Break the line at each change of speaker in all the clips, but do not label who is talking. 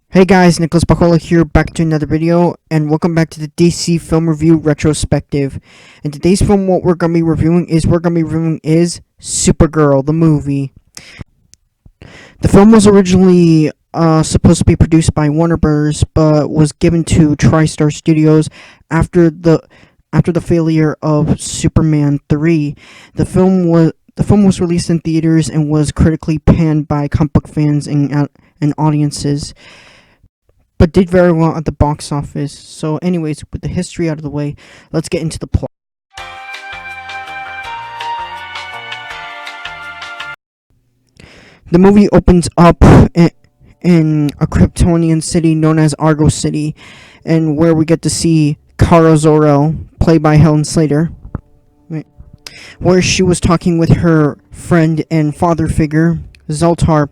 Hey guys, Nicolas here, back to another video, and welcome back to the DC film review retrospective. And today's film, what we're gonna be reviewing is Supergirl, the movie. The film was originally supposed to be produced by Warner Bros., but was given to TriStar Studios after the failure of Superman 3. The film was released in theaters and was critically panned by comic book fans and audiences, but did very well at the box office. So anyways, with the history out of the way, let's get into the plot. The movie opens up in a Kryptonian city known as Argo City, and where we get to see Kara Zor-El, played by Helen Slater, where she was talking with her friend and father figure, Zoltar,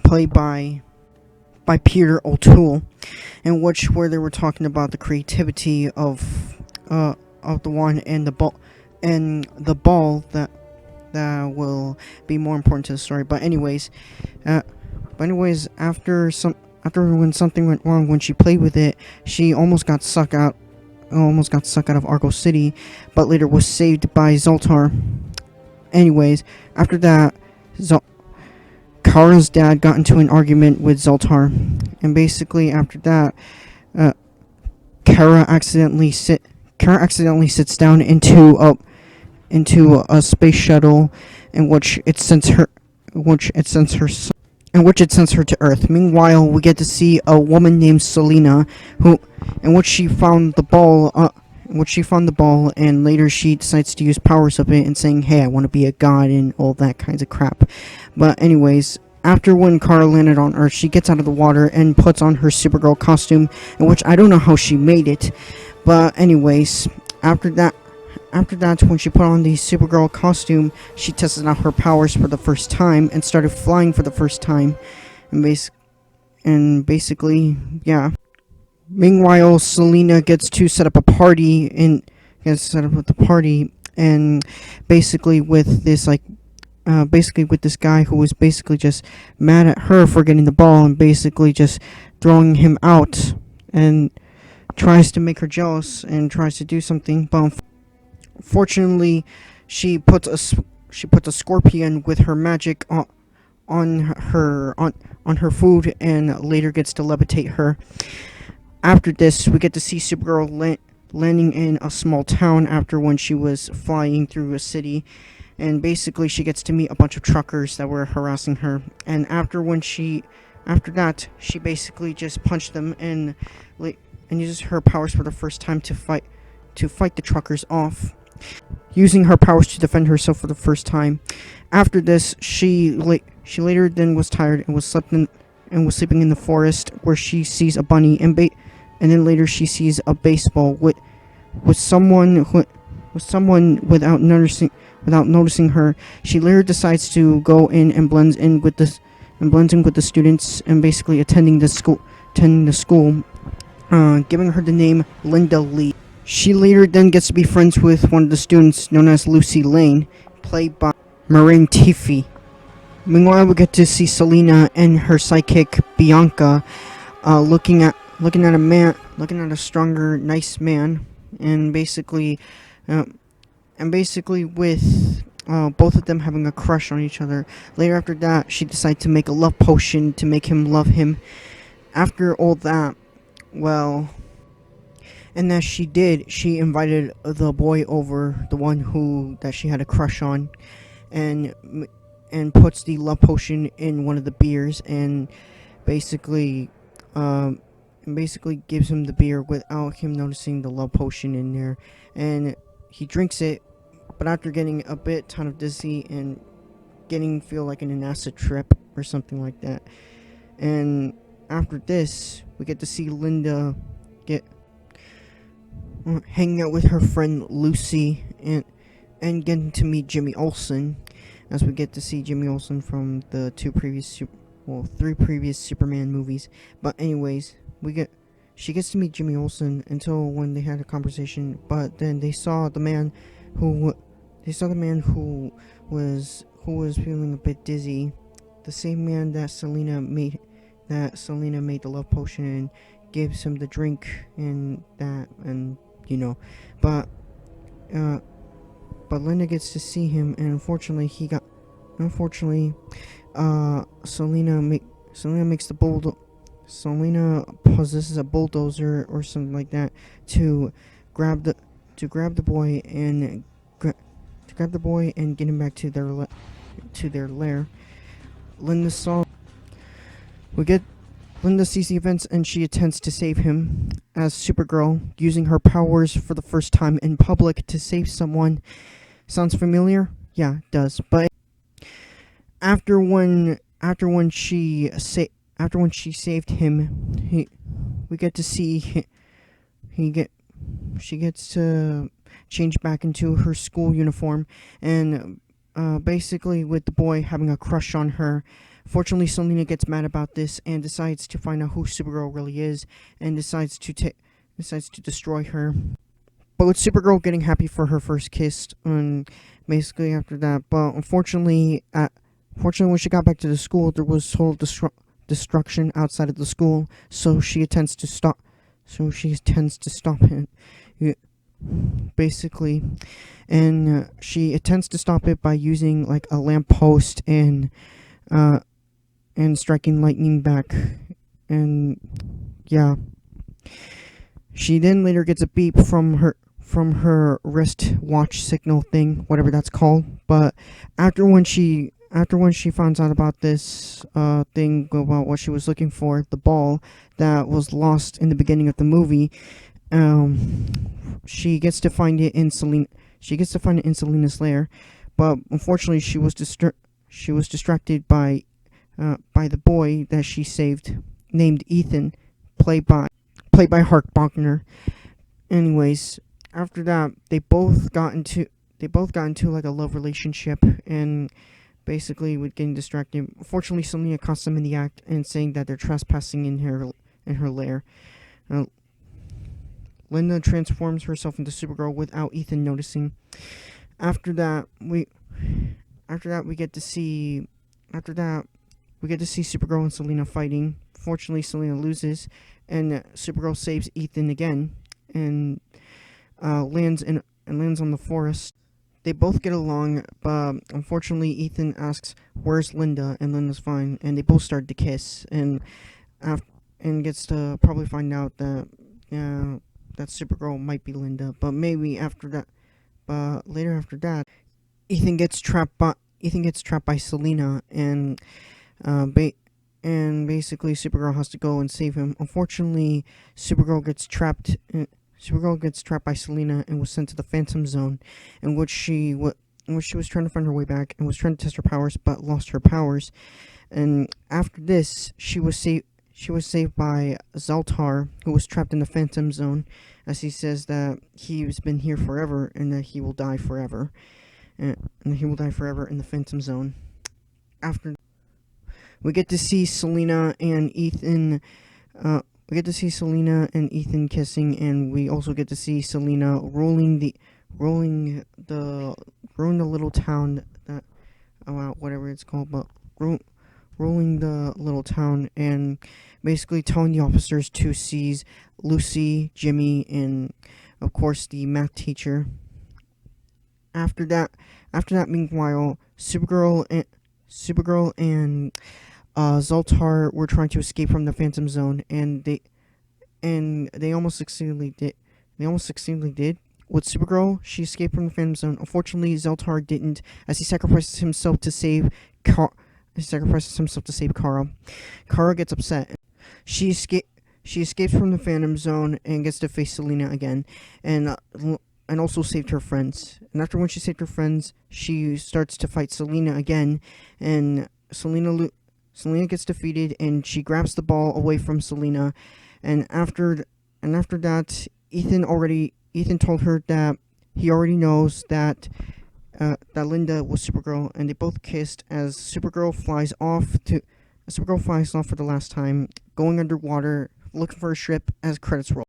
played by Peter O'Toole, in where they were talking about the creativity of the wand and the ball that will be more important to the story. But anyways, after when something went wrong when she played with it, she almost got sucked out of Argo City, but later was saved by Zoltar. Anyways, after that, Kara's dad got into an argument with Zoltar, and basically after that, Kara accidentally sits down into a space shuttle, in which it sends her to Earth. Meanwhile, we get to see a woman named Selena, in which she found the ball, and later she decides to use powers of it and saying, "Hey, I want to be a god," and all that kinds of crap. But anyways, after when Kara landed on Earth, she gets out of the water and puts on her Supergirl costume, in which I don't know how she made it. But anyways, after that, when she put on the Supergirl costume, she tested out her powers for the first time and started flying for the first time. And basically, yeah. Meanwhile, Selena gets to set up a party, and basically with this guy who was basically just mad at her for getting the ball and basically just throwing him out, and tries to make her jealous and tries to do something. But unfortunately, she puts a scorpion with her magic on her food, and later gets to levitate her. After this, we get to see Supergirl landing in a small town after when she was flying through a city, and basically she gets to meet a bunch of truckers that were harassing her. And after that, she basically just punched them and uses her powers for the first time to fight the truckers off, using her powers to defend herself for the first time. After this, she later then was tired and was sleeping in the forest, where she sees a bunny, and then later she sees a baseball with someone without noticing her. She later decides to go in and blends in with the students, and basically attending the school, giving her the name Linda Lee. She later then gets to be friends with one of the students known as Lucy Lane, played by Maureen Tiffy. Meanwhile, we get to see Selena and her sidekick Bianca looking at a stronger, nice man, and basically with both of them having a crush on each other. Later after that, she decides to make a love potion to make him love him. After all that, and as she did, she invited the boy over, the one that she had a crush on, and puts the love potion in one of the beers, and basically and basically gives him the beer without him noticing the love potion in there, and he drinks it, but after getting a bit ton of dizzy and feel like in an acid trip or something like that. And after this, we get to see Linda get hanging out with her friend Lucy and getting to meet Jimmy Olsen, as we get to see Jimmy Olsen from the three previous Superman movies. But anyways, she gets to meet Jimmy Olsen until when they had a conversation. But then they saw the man who was feeling a bit dizzy, the same man that Selena made the love potion and gives him the drink and that, and but Linda gets to see him, and unfortunately Selena possesses a bulldozer or something like that to grab the boy and get him back to their lair. Linda sees the events and she attempts to save him as Supergirl, using her powers for the first time in public to save someone. Sounds familiar? Yeah, it does. But after when she saved him, we get to see she gets to change back into her school uniform, and basically with the boy having a crush on her. Fortunately, Selena gets mad about this and decides to find out who Supergirl really is, and decides to destroy her. But with Supergirl getting happy for her first kiss, and basically after that. But unfortunately, when she got back to the school, there was total destruction outside of the school. So she intends to stop it. Basically, and she attempts to stop it by using like a lamppost and striking lightning back, and yeah. She then later gets a beep from her wrist watch signal thing, whatever that's called. But after when she finds out about this thing about what she was looking for, the ball that was lost in the beginning of the movie, she gets to find it in Selena's lair. But unfortunately, she was distracted by the boy that she saved, named Ethan, played by Hart Bachner. Anyways, after that, they both got into like a love relationship, and basically with getting distracted. Unfortunately, Selena caught them in the act and saying that they're trespassing in her lair. Linda transforms herself into Supergirl without Ethan noticing. After that, we get to see Supergirl and Selena fighting. Fortunately, Selena loses, and Supergirl saves Ethan again, and lands on the forest. They both get along, but unfortunately, Ethan asks, "Where's Linda?" and Linda's fine, and they both start to kiss, and gets to probably find out that Supergirl might be Linda, but maybe after that. But later after that, Ethan gets trapped by Selena, and basically Supergirl has to go and save him. Unfortunately, Supergirl gets trapped by Selena and was sent to the Phantom Zone, in which she was trying to find her way back and was trying to test her powers, but lost her powers. And after this, she was saved by Zoltar, who was trapped in the Phantom Zone, as he says that he's been here forever and that he will die forever. And he will die forever in the Phantom Zone. After we get to see Selena and Ethan kissing, and we also get to see Selena rolling the little town that whatever it's called, but rolling the little town, and basically telling the officers to seize Lucy, Jimmy, and of course the math teacher. After that, meanwhile, Supergirl and Zoltar were trying to escape from the Phantom Zone, and they almost successfully did. With Supergirl, she escaped from the Phantom Zone. Unfortunately, Zoltar didn't, as he sacrifices himself to save Kara. Kara gets upset. She she escapes from the Phantom Zone and gets to face Selena again, and and also saved her friends. And after when she saved her friends, she starts to fight Selena again, and Selena gets defeated, and she grabs the ball away from Selena, and after that, Ethan told her that he already knows that Linda was Supergirl, and they both kissed as Supergirl flies off for the last time, going underwater, looking for a ship as credits roll.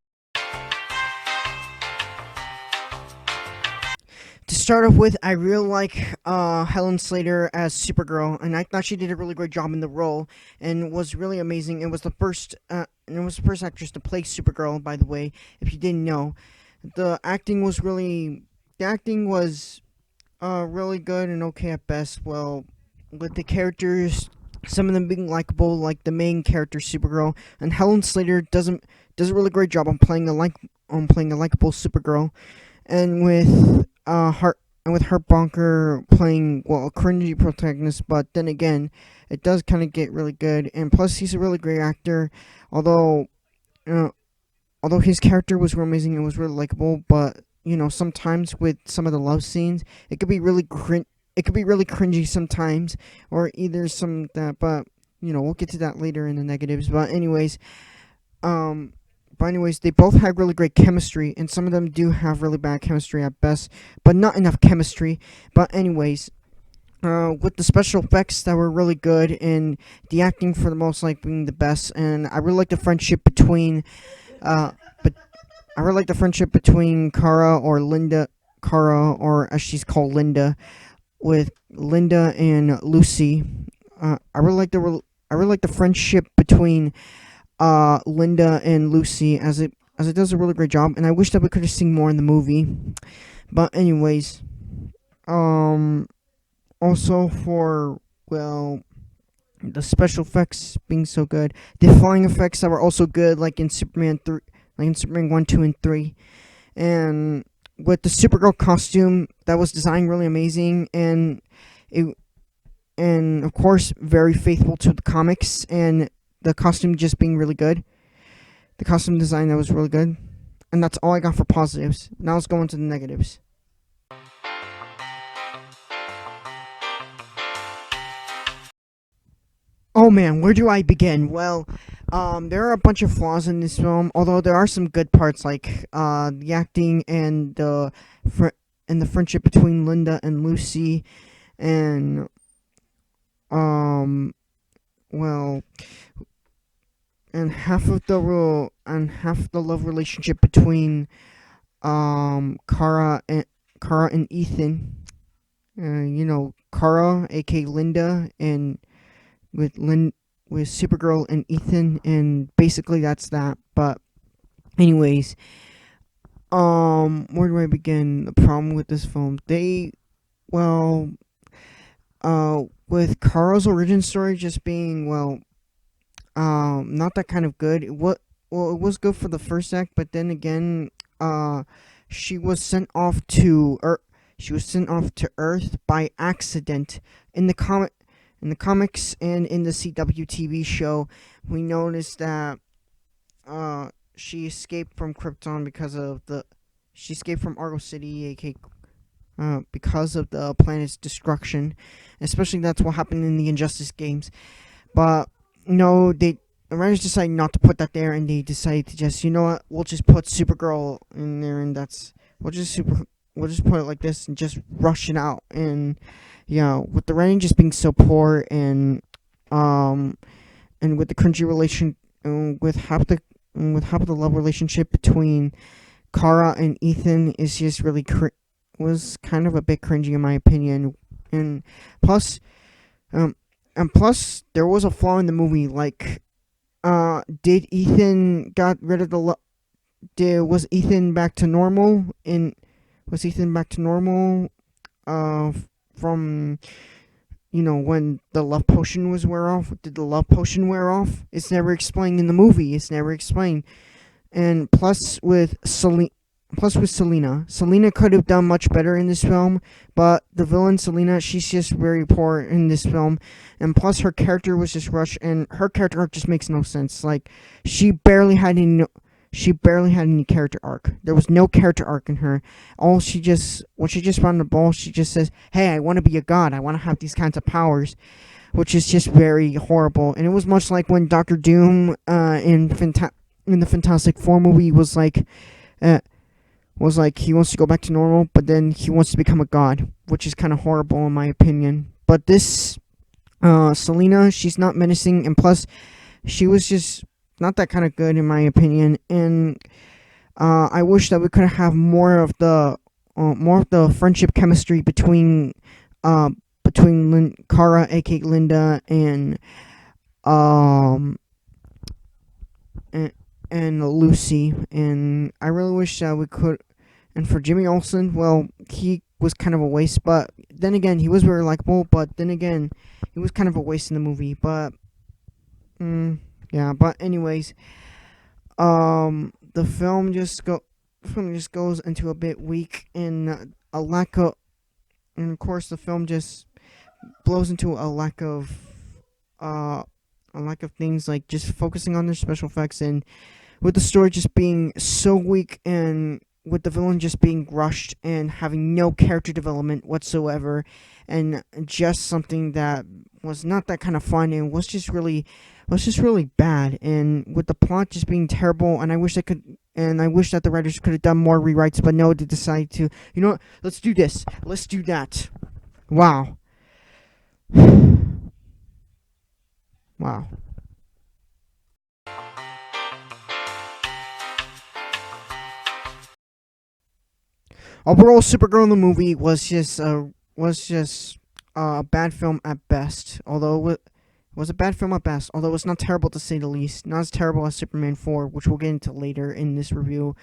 To start off with, I really like Helen Slater as Supergirl, and I thought she did a really great job in the role, and was really amazing. It was the first actress to play Supergirl, by the way, if you didn't know. The acting was really good and okay at best. Well, with the characters, some of them being likable, like the main character Supergirl, and Helen Slater does a really great job on playing a likable Supergirl, and with Hart Bonker playing a cringy protagonist, but then again, it does kind of get really good, and plus he's a really great actor, although uh, although his character was real amazing and was really likable, but sometimes with some of the love scenes, it could be really cringy sometimes, or either some that, but we'll get to that later in the negatives. Um, but anyways, they both had really great chemistry, and some of them do have really bad chemistry at best, but not enough chemistry. But anyways, with the special effects that were really good, and the acting for the most like being the best, and I really like the friendship between, but I really like the friendship between Kara, or as she's called, Linda, with Linda and Lucy. I really like the friendship between Linda and Lucy, as it does a really great job, and I wish that we could have seen more in the movie. But anyways, um, also for the special effects being so good, the flying effects that were also good, like in Superman 1, 2, and 3, and with the Supergirl costume that was designed really amazing, it and of course very faithful to the comics, and the costume just being really good. The costume design that was really good. And that's all I got for positives. Now let's go into the negatives. Oh man, where do I begin? Well, there are a bunch of flaws in this film, although there are some good parts, like the acting and the friendship between Linda and Lucy, and um, well, and half of the love relationship between Kara and Ethan. Kara, aka Linda, and with Lin with Supergirl and Ethan, and basically that's that. But anyways, where do I begin? The problem with this film, well, with Kara's origin story just being not that kind of good. It was good for the first act, but then again, she was sent off to Earth by accident. In the comics and in the CW TV show, we noticed that she escaped from Krypton she escaped from Argo City, aka because of the planet's destruction. Especially that's what happened in the Injustice games. But no, the writers decided not to put that there, and they decided to just, we'll just put Supergirl in there, and we'll just put it like this and just rush it out. And with the writing just being so poor, and with the cringy relation, with half the love relationship between Kara and Ethan is just really was kind of a bit cringy in my opinion. And plus, there was a flaw in the movie. Like, did Ethan got rid of was Ethan back to normal? Was Ethan back to normal? From when the love potion was wear off. Did the love potion wear off? It's never explained in the movie. It's never explained. And plus, with Selena, plus with Selena. Selena could have done much better in this film, but the villain Selena, she's just very poor in this film, and plus her character was just rushed, and her character arc just makes no sense. Like she barely had any character arc. There was no character arc in her. When she just found the ball, she just says, "Hey, I want to be a god. I want to have these kinds of powers," which is just very horrible. And it was much like when Doctor Doom in the Fantastic Four movie uh, was like he wants to go back to normal, but then he wants to become a god, which is kind of horrible in my opinion. But this Selena, she's not menacing, and plus she was just not that kind of good in my opinion. And I wish that we could have more of the friendship chemistry between Kara, aka Linda, um and Lucy. And I really wish that we could. And for Jimmy Olsen, well, he was kind of a waste, but then again, he was very likable. But then again, he was kind of a waste in the movie. But yeah. But anyways, the film just goes into a bit weak, and a lack of, and of course the film just blows into a lack of things, like just focusing on their special effects, and with the story just being so weak, and with the villain just being rushed and having no character development whatsoever, and just something that was not that kind of fun, and was just really bad, and with the plot just being terrible. And I wish that the writers could have done more rewrites, but no, they decided to, you know what, let's do this, let's do that. Wow. Wow. Overall, Supergirl in the movie was just a bad film at best. Although it was a bad film at best. Although it's not terrible to say the least. Not as terrible as Superman 4, which we'll get into later in this review.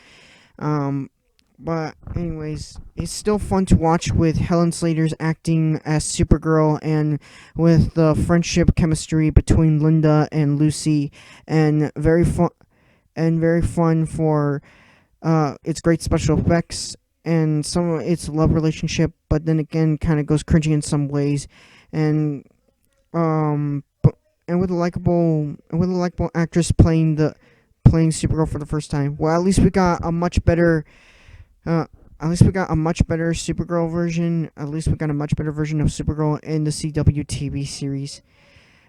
But anyways, it's still fun to watch with Helen Slater's acting as Supergirl, and with the friendship chemistry between Linda and Lucy, and very fun for its great special effects and some of its love relationship, but then again kind of goes cringy in some ways. And with a likable actress playing Supergirl for the first time. Well, at least we got a much better Supergirl version. At least we got a much better version of Supergirl in the CW TV series.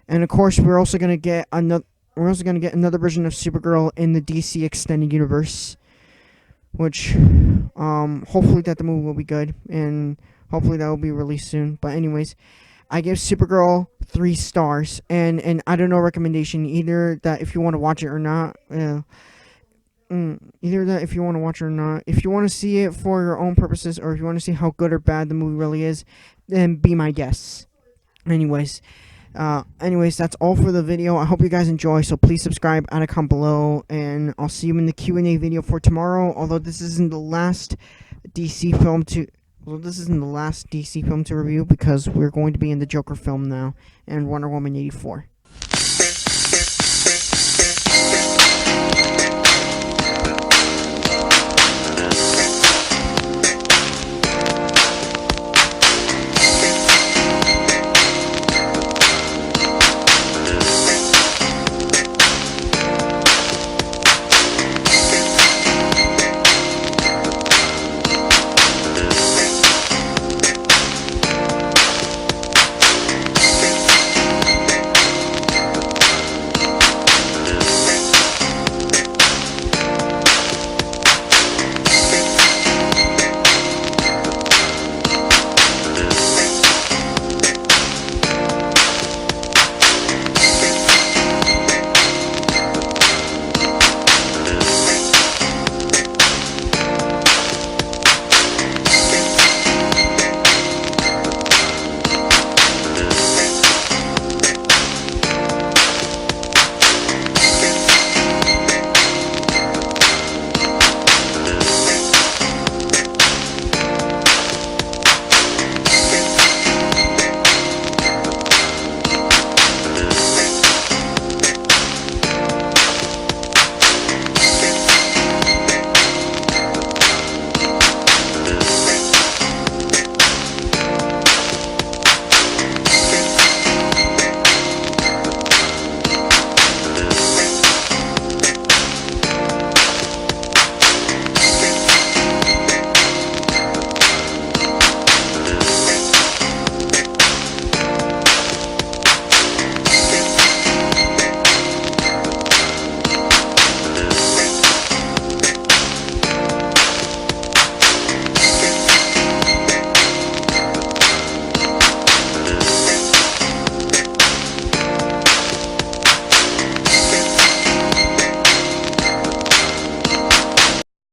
And of course, we're also gonna get another version of Supergirl in the DC extended universe, which hopefully that the movie will be good, and hopefully that will be released soon. But anyways, I give Supergirl 3 stars, and I don't know, recommendation, either that if you want to watch it or not. Either that if you want to watch it or not. If you want to see it for your own purposes, or if you want to see how good or bad the movie really is, then be my guest. Anyways, that's all for the video. I hope you guys enjoy, so please subscribe, add a comment below, and I'll see you in the Q&A video for tomorrow. Although this isn't the last DC film to review, because we're going to be in the Joker film now and Wonder Woman 84.